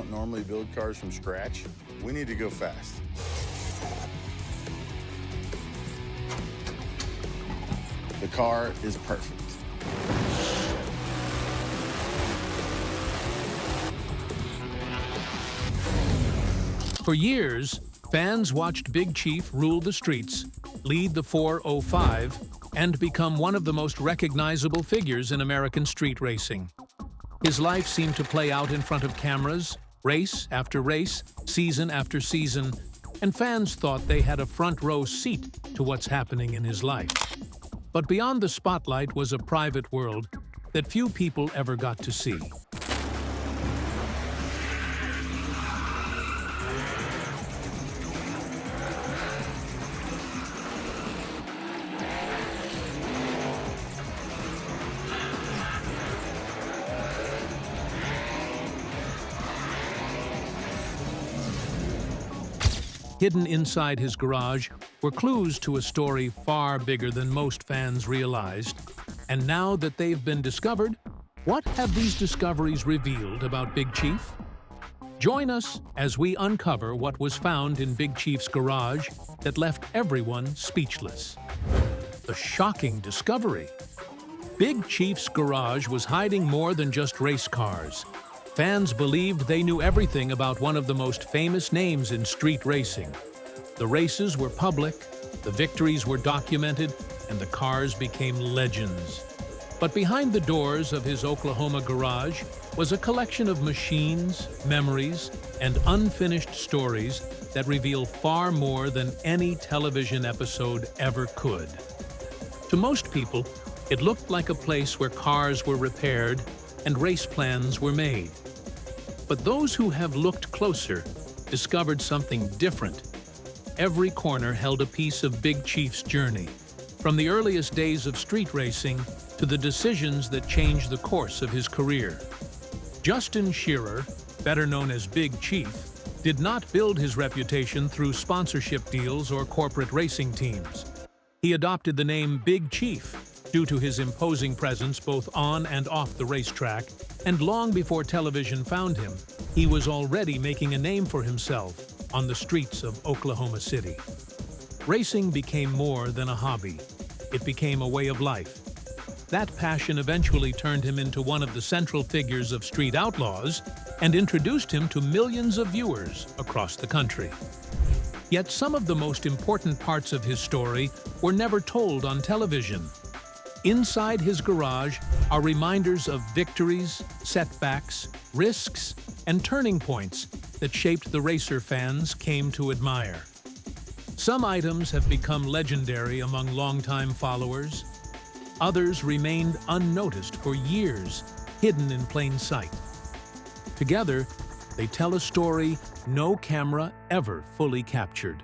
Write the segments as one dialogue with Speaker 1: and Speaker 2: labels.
Speaker 1: don't normally build cars from scratch. We need to go fast. The car is perfect.
Speaker 2: For years, fans watched Big Chief rule the streets, lead the 405, and become one of the most recognizable figures in American street racing. His life seemed to play out in front of cameras, race after race, season after season, and fans thought they had a front-row seat to what's happening in his life. But beyond the spotlight was a private world that few people ever got to see. Hidden inside his garage were clues to a story far bigger than most fans realized. And now that they've been discovered, what have these discoveries revealed about Big Chief? Join us as we uncover what was found in Big Chief's garage that left everyone speechless. The shocking discovery. Big Chief's garage was hiding more than just race cars. Fans believed they knew everything about one of the most famous names in street racing. The races were public, the victories were documented, and the cars became legends. But behind the doors of his Oklahoma garage was a collection of machines, memories, and unfinished stories that reveal far more than any television episode ever could. To most people, it looked like a place where cars were repaired and race plans were made. But those who have looked closer discovered something different. Every corner held a piece of Big Chief's journey, from the earliest days of street racing to the decisions that changed the course of his career. Justin Shearer, better known as Big Chief, did not build his reputation through sponsorship deals or corporate racing teams. He adopted the name Big Chief due to his imposing presence both on and off the racetrack, and long before television found him, he was already making a name for himself on the streets of Oklahoma City. Racing became more than a hobby. It became a way of life. That passion eventually turned him into one of the central figures of Street Outlaws and introduced him to millions of viewers across the country. Yet some of the most important parts of his story were never told on television. Inside his garage are reminders of victories, setbacks, risks, and turning points that shaped the racer fans came to admire. Some items have become legendary among longtime followers. Others remained unnoticed for years, hidden in plain sight. Together, they tell a story no camera ever fully captured.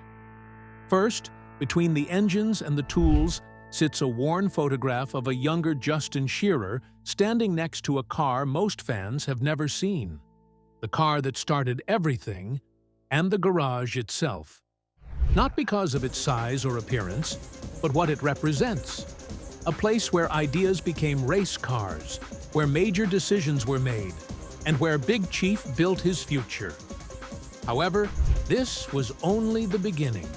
Speaker 2: First, between the engines and the tools, sits a worn photograph of a younger Justin Shearer standing next to a car most fans have never seen. The car that started everything, and the garage itself. Not because of its size or appearance, but what it represents. A place where ideas became race cars, where major decisions were made, and where Big Chief built his future. However, this was only the beginning.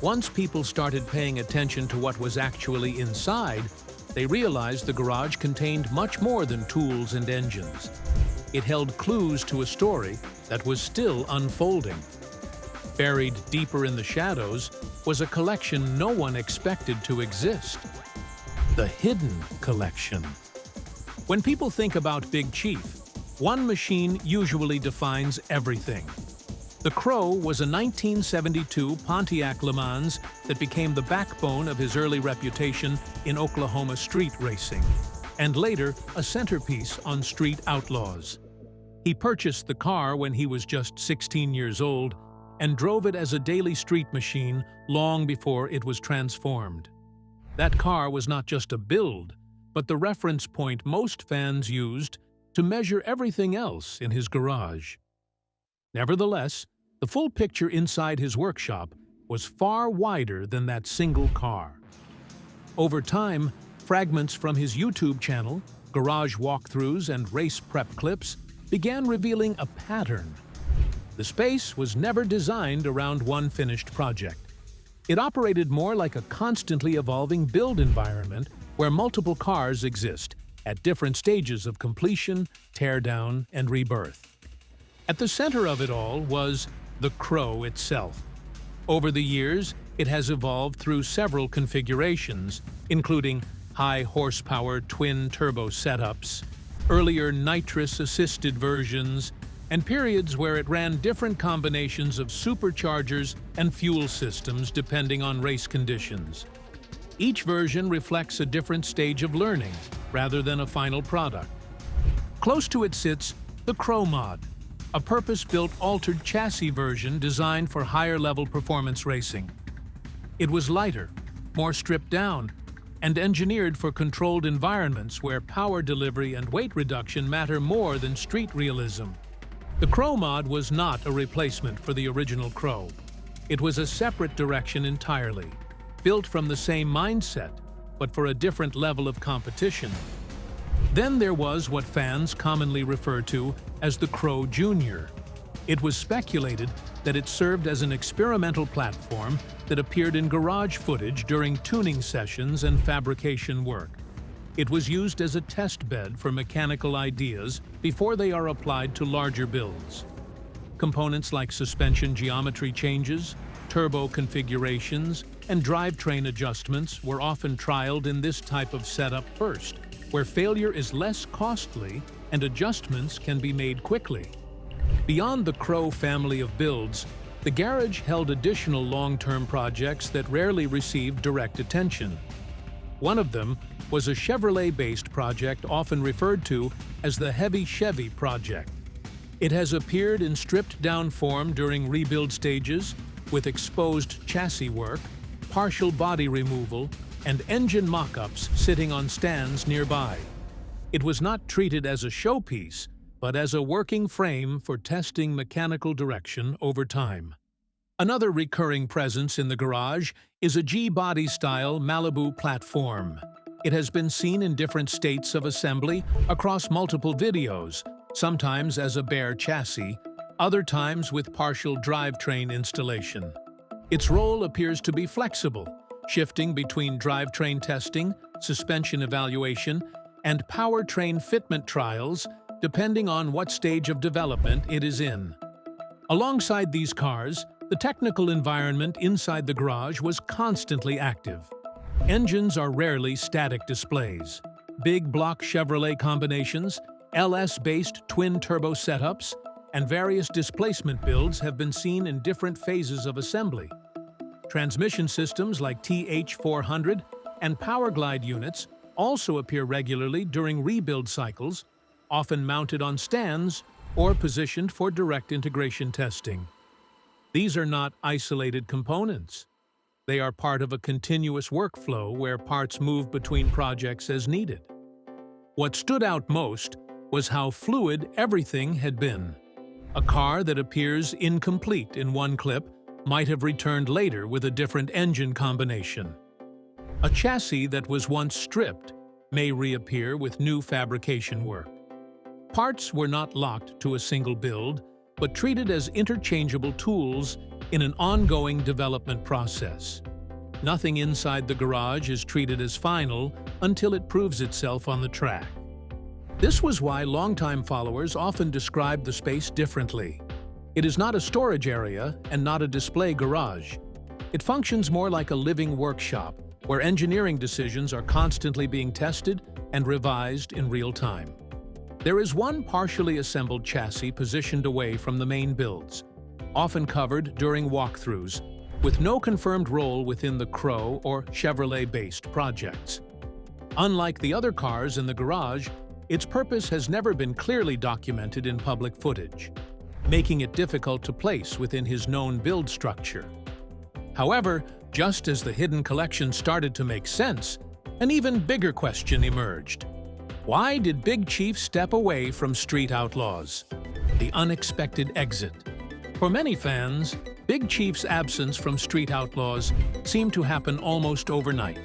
Speaker 2: Once people started paying attention to what was actually inside, they realized the garage contained much more than tools and engines. It held clues to a story that was still unfolding. Buried deeper in the shadows was a collection no one expected to exist. The hidden collection. When people think about Big Chief, one machine usually defines everything. The Crow was a 1972 Pontiac Le Mans that became the backbone of his early reputation in Oklahoma street racing, and later a centerpiece on Street Outlaws. He purchased the car when he was just 16 years old and drove it as a daily street machine long before it was transformed. That car was not just a build, but the reference point most fans used to measure everything else in his garage. Nevertheless, the full picture inside his workshop was far wider than that single car. Over time, fragments from his YouTube channel, garage walkthroughs, and race prep clips began revealing a pattern. The space was never designed around one finished project. It operated more like a constantly evolving build environment where multiple cars exist at different stages of completion, teardown, and rebirth. At the center of it all was the Crow itself. Over the years, it has evolved through several configurations, including high horsepower twin-turbo setups, earlier nitrous-assisted versions, and periods where it ran different combinations of superchargers and fuel systems depending on race conditions. Each version reflects a different stage of learning, rather than a final product. Close to it sits the Crow Mod, a purpose-built altered chassis version designed for higher-level performance racing. It was lighter, more stripped down, and engineered for controlled environments where power delivery and weight reduction matter more than street realism. The Crow Mod was not a replacement for the original Crow. It was a separate direction entirely, built from the same mindset, but for a different level of competition. Then there was what fans commonly refer to as the Crow Junior. It was speculated that it served as an experimental platform that appeared in garage footage during tuning sessions and fabrication work. It was used as a test bed for mechanical ideas before they are applied to larger builds. Components like suspension geometry changes, turbo configurations, and drivetrain adjustments were often trialed in this type of setup first, where failure is less costly and adjustments can be made quickly. Beyond the Crow family of builds, the garage held additional long-term projects that rarely received direct attention. One of them was a Chevrolet-based project often referred to as the Heavy Chevy project. It has appeared in stripped-down form during rebuild stages, with exposed chassis work, partial body removal, and engine mock-ups sitting on stands nearby. It was not treated as a showpiece, but as a working frame for testing mechanical direction over time. Another recurring presence in the garage is a G-body-style Malibu platform. It has been seen in different states of assembly across multiple videos, sometimes as a bare chassis, other times with partial drivetrain installation. Its role appears to be flexible, shifting between drivetrain testing, suspension evaluation, and powertrain fitment trials, depending on what stage of development it is in. Alongside these cars, the technical environment inside the garage was constantly active. Engines are rarely static displays. Big block Chevrolet combinations, LS-based twin-turbo setups, and various displacement builds have been seen in different phases of assembly. Transmission systems like TH400 and Power Glide units also appear regularly during rebuild cycles, often mounted on stands or positioned for direct integration testing. These are not isolated components. They are part of a continuous workflow where parts move between projects as needed. What stood out most was how fluid everything had been. A car that appears incomplete in one clip might have returned later with a different engine combination. A chassis that was once stripped may reappear with new fabrication work. Parts were not locked to a single build, but treated as interchangeable tools in an ongoing development process. Nothing inside the garage is treated as final until it proves itself on the track. This was why longtime followers often describe the space differently. It is not a storage area and not a display garage. It functions more like a living workshop where engineering decisions are constantly being tested and revised in real time. There is one partially assembled chassis positioned away from the main builds, often covered during walkthroughs, with no confirmed role within the Crow or Chevrolet-based projects. Unlike the other cars in the garage, its purpose has never been clearly documented in public footage, making it difficult to place within his known build structure. However, just as the hidden collection started to make sense, an even bigger question emerged. Why did Big Chief step away from Street Outlaws? The unexpected exit. For many fans, Big Chief's absence from Street Outlaws seemed to happen almost overnight.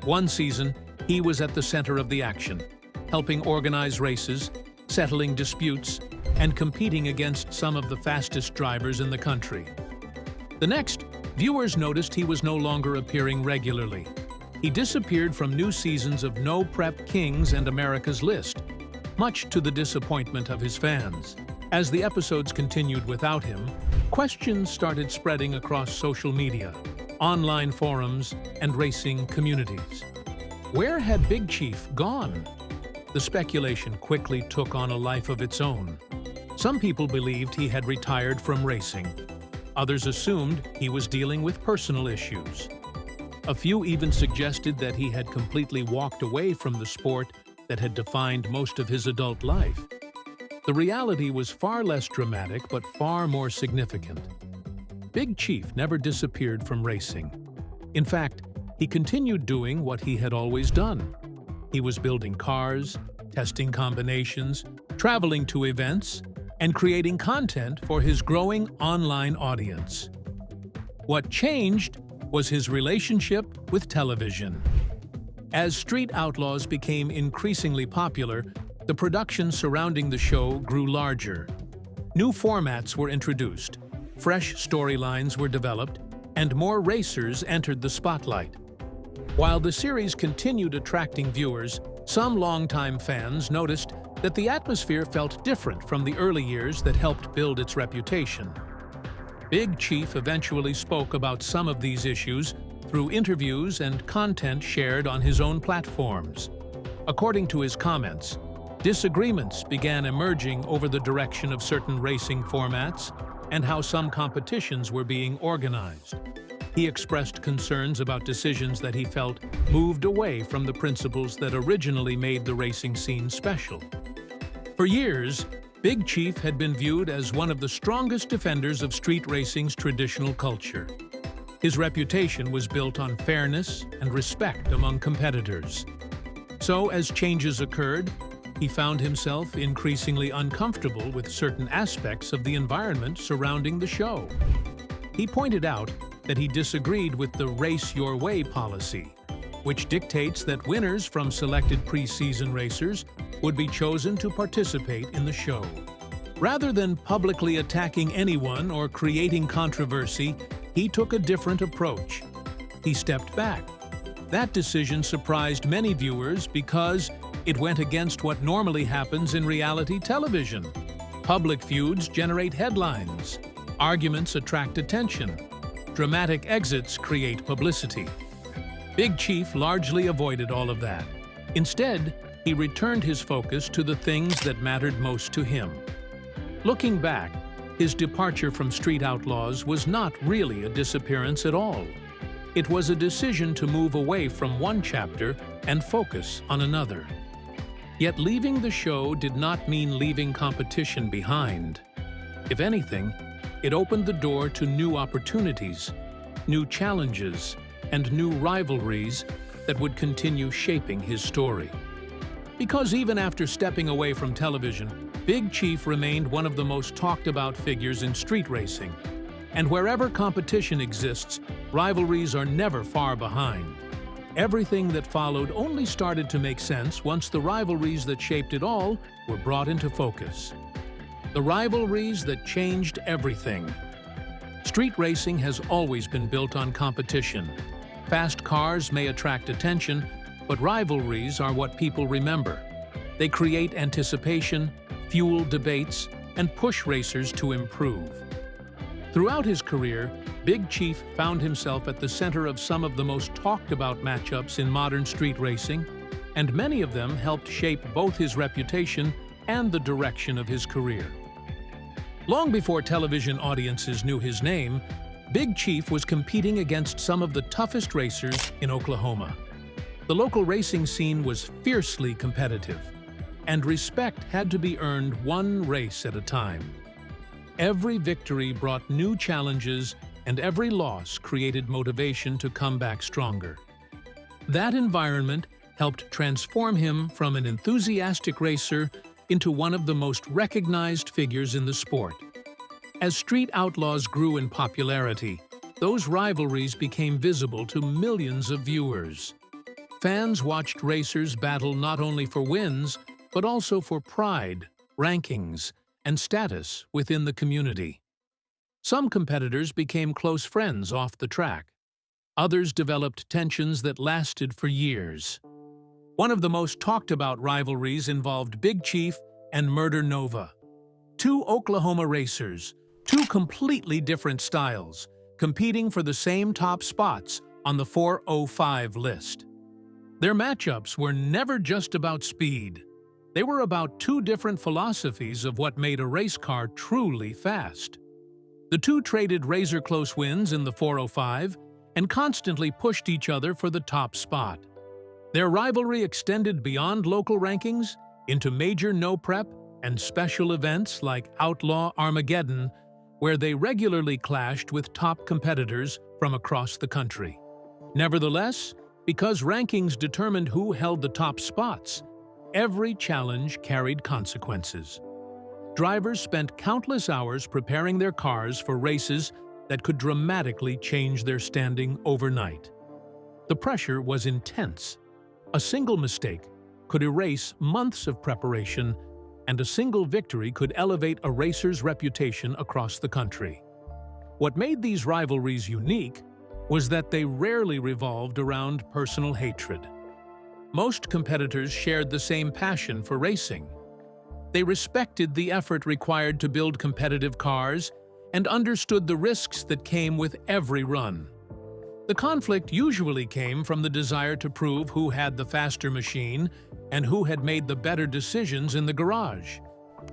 Speaker 2: One season, he was at the center of the action, helping organize races, settling disputes, and competing against some of the fastest drivers in the country. The next, viewers noticed he was no longer appearing regularly. He disappeared from new seasons of No Prep Kings and America's List, much to the disappointment of his fans. As the episodes continued without him, questions started spreading across social media, online forums, and racing communities. Where had Big Chief gone? The speculation quickly took on a life of its own. Some people believed he had retired from racing. Others assumed he was dealing with personal issues. A few even suggested that he had completely walked away from the sport that had defined most of his adult life. The reality was far less dramatic but far more significant. Big Chief never disappeared from racing. In fact, he continued doing what he had always done. He was building cars, testing combinations, traveling to events, and creating content for his growing online audience. What changed was his relationship with television. As Street Outlaws became increasingly popular, the production surrounding the show grew larger. New formats were introduced, fresh storylines were developed, and more racers entered the spotlight. While the series continued attracting viewers, some longtime fans noticed that the atmosphere felt different from the early years that helped build its reputation. Big Chief eventually spoke about some of these issues through interviews and content shared on his own platforms. According to his comments, disagreements began emerging over the direction of certain racing formats and how some competitions were being organized. He expressed concerns about decisions that he felt moved away from the principles that originally made the racing scene special. For years, Big Chief had been viewed as one of the strongest defenders of street racing's traditional culture. His reputation was built on fairness and respect among competitors. So, as changes occurred, he found himself increasingly uncomfortable with certain aspects of the environment surrounding the show. He pointed out that he disagreed with the Race Your Way policy, which dictates that winners from selected pre-season racers would be chosen to participate in the show. Rather than publicly attacking anyone or creating controversy, he took a different approach. He stepped back. That decision surprised many viewers because it went against what normally happens in reality television. Public feuds generate headlines. Arguments attract attention. Dramatic exits create publicity. Big Chief largely avoided all of that. Instead, he returned his focus to the things that mattered most to him. Looking back, his departure from Street Outlaws was not really a disappearance at all. It was a decision to move away from one chapter and focus on another. Yet leaving the show did not mean leaving competition behind. If anything, it opened the door to new opportunities, new challenges, and new rivalries that would continue shaping his story. Because even after stepping away from television, Big Chief remained one of the most talked about figures in street racing. And wherever competition exists, rivalries are never far behind. Everything that followed only started to make sense once the rivalries that shaped it all were brought into focus. The rivalries that changed everything. Street racing has always been built on competition. Fast cars may attract attention, but rivalries are what people remember. They create anticipation, fuel debates, and push racers to improve. Throughout his career, Big Chief found himself at the center of some of the most talked about matchups in modern street racing, and many of them helped shape both his reputation and the direction of his career. Long before television audiences knew his name, Big Chief was competing against some of the toughest racers in Oklahoma. The local racing scene was fiercely competitive, and respect had to be earned one race at a time. Every victory brought new challenges, and every loss created motivation to come back stronger. That environment helped transform him from an enthusiastic racer into one of the most recognized figures in the sport. As Street Outlaws grew in popularity, those rivalries became visible to millions of viewers. Fans watched racers battle not only for wins, but also for pride, rankings, and status within the community. Some competitors became close friends off the track. Others developed tensions that lasted for years. One of the most talked about rivalries involved Big Chief and Murder Nova, two Oklahoma racers, two completely different styles, competing for the same top spots on the 405 list. Their matchups were never just about speed. They were about two different philosophies of what made a race car truly fast. The two traded razor-close wins in the 405 and constantly pushed each other for the top spot. Their rivalry extended beyond local rankings into major no-prep and special events like Outlaw Armageddon, where they regularly clashed with top competitors from across the country. Nevertheless, because rankings determined who held the top spots, every challenge carried consequences. Drivers spent countless hours preparing their cars for races that could dramatically change their standing overnight. The pressure was intense. A single mistake could erase months of preparation, and a single victory could elevate a racer's reputation across the country. What made these rivalries unique was that they rarely revolved around personal hatred. Most competitors shared the same passion for racing. They respected the effort required to build competitive cars and understood the risks that came with every run. The conflict usually came from the desire to prove who had the faster machine and who had made the better decisions in the garage.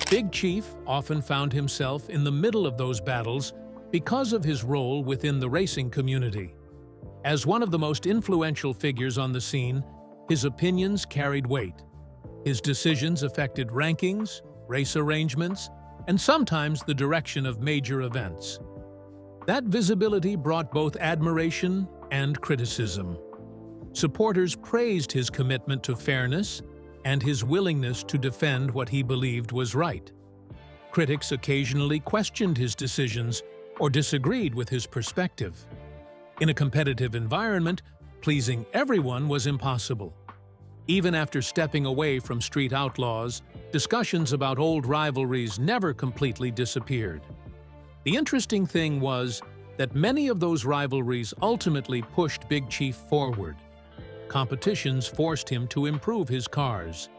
Speaker 2: Big Chief often found himself in the middle of those battles because of his role within the racing community. As one of the most influential figures on the scene, his opinions carried weight. His decisions affected rankings, race arrangements, and sometimes the direction of major events. That visibility brought both admiration and criticism. Supporters praised his commitment to fairness and his willingness to defend what he believed was right. Critics occasionally questioned his decisions or disagreed with his perspective. In a competitive environment, pleasing everyone was impossible. Even after stepping away from Street Outlaws, discussions about old rivalries never completely disappeared. The interesting thing was that many of those rivalries ultimately pushed Big Chief forward. Competitions forced him to improve his cars.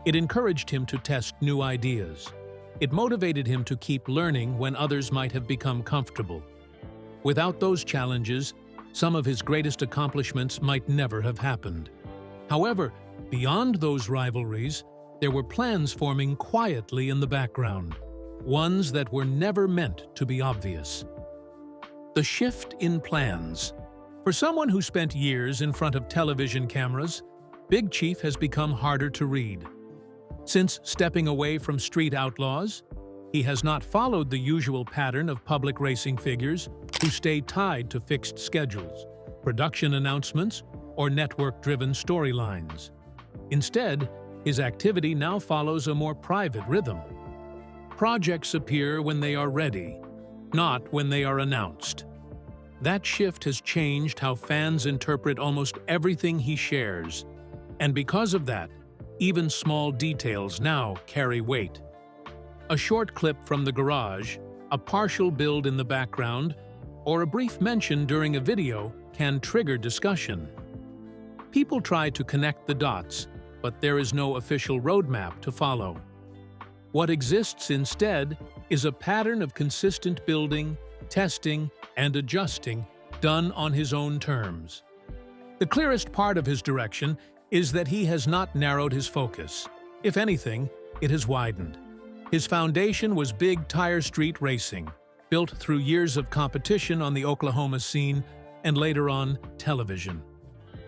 Speaker 2: It encouraged him to test new ideas. It motivated him to keep learning when others might have become comfortable. Without those challenges, some of his greatest accomplishments might never have happened. However, beyond those rivalries, there were plans forming quietly in the background, ones that were never meant to be obvious. The shift in plans. For someone who spent years in front of television cameras, Big Chief has become harder to read. Since stepping away from Street Outlaws, he has not followed the usual pattern of public racing figures who stay tied to fixed schedules, production announcements, or network-driven storylines. Instead, his activity now follows a more private rhythm. Projects appear when they are ready, not when they are announced. That shift has changed how fans interpret almost everything he shares, and because of that, even small details now carry weight. A short clip from the garage, a partial build in the background, or a brief mention during a video can trigger discussion. People try to connect the dots, but there is no official roadmap to follow. What exists instead is a pattern of consistent building, testing, and adjusting, done on his own terms. The clearest part of his direction is that he has not narrowed his focus. If anything, it has widened. His foundation was big tire street racing, built through years of competition on the Oklahoma scene and later on television.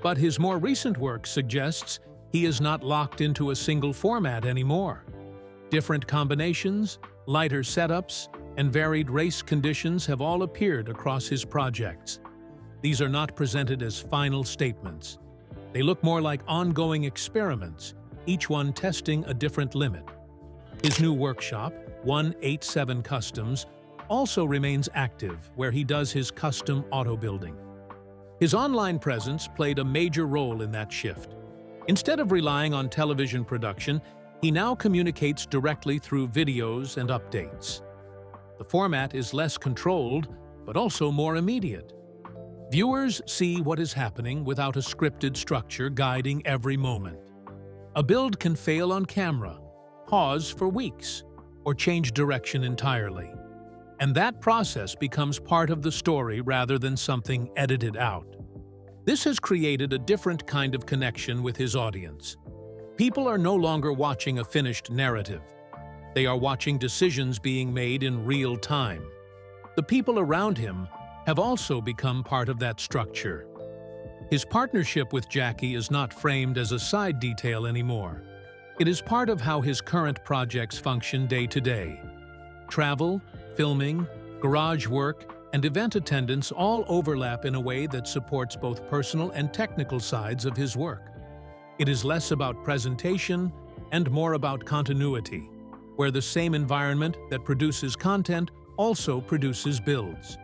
Speaker 2: But his more recent work suggests he is not locked into a single format anymore. Different combinations, lighter setups, and varied race conditions have all appeared across his projects. These are not presented as final statements. They look more like ongoing experiments, each one testing a different limit. His new workshop, 187 Customs, also remains active, where he does his custom auto building. His online presence played a major role in that shift. Instead of relying on television production, He now communicates directly through videos and updates. The format is less controlled, but also more immediate. Viewers see what is happening without a scripted structure guiding every moment. A build can fail on camera, pause for weeks, or change direction entirely. And that process becomes part of the story rather than something edited out. This has created a different kind of connection with his audience. People are no longer watching a finished narrative. They are watching decisions being made in real time. The people around him have also become part of that structure. His partnership with Jackie is not framed as a side detail anymore. It is part of how his current projects function day to day. Travel, filming, garage work, and event attendance all overlap in a way that supports both personal and technical sides of his work. It is less about presentation and more about continuity, where the same environment that produces content also produces builds.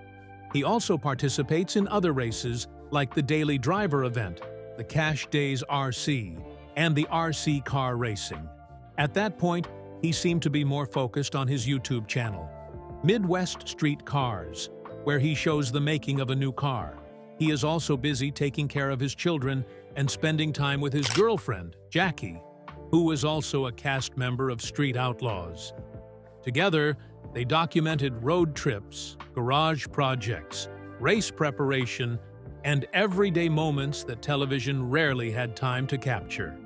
Speaker 2: He also participates in other races like the Daily Driver event, the Cash Days RC, and the RC car racing. At that point, he seemed to be more focused on his YouTube channel, Midwest Street Cars, where he shows the making of a new car. He is also busy taking care of his children and spending time with his girlfriend, Jackie, who is also a cast member of Street Outlaws. Together, they documented road trips, garage projects, race preparation, and everyday moments that television rarely had time to capture.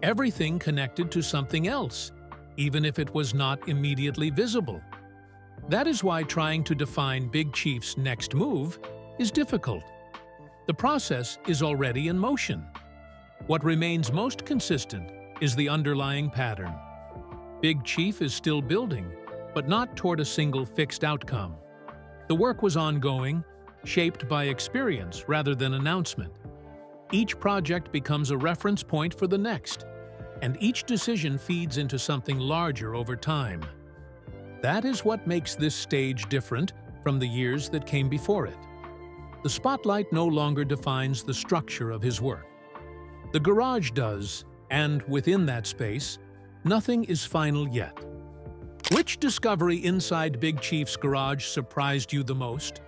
Speaker 2: Everything connected to something else, even if it was not immediately visible. That is why trying to define Big Chief's next move is difficult. The process is already in motion. What remains most consistent is the underlying pattern. Big Chief is still building, but not toward a single fixed outcome. The work was ongoing, shaped by experience rather than announcement. Each project becomes a reference point for the next, and each decision feeds into something larger over time. That is what makes this stage different from the years that came before it. The spotlight no longer defines the structure of his work. The garage does, and within that space, nothing is final yet. Which discovery inside Big Chief's garage surprised you the most?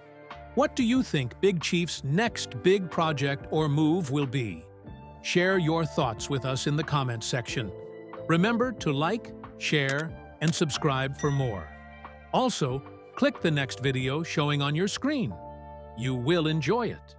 Speaker 2: What do you think Big Chief's next big project or move will be? Share your thoughts with us in the comments section. Remember to like, share, and subscribe for more. Also, click the next video showing on your screen. You will enjoy it.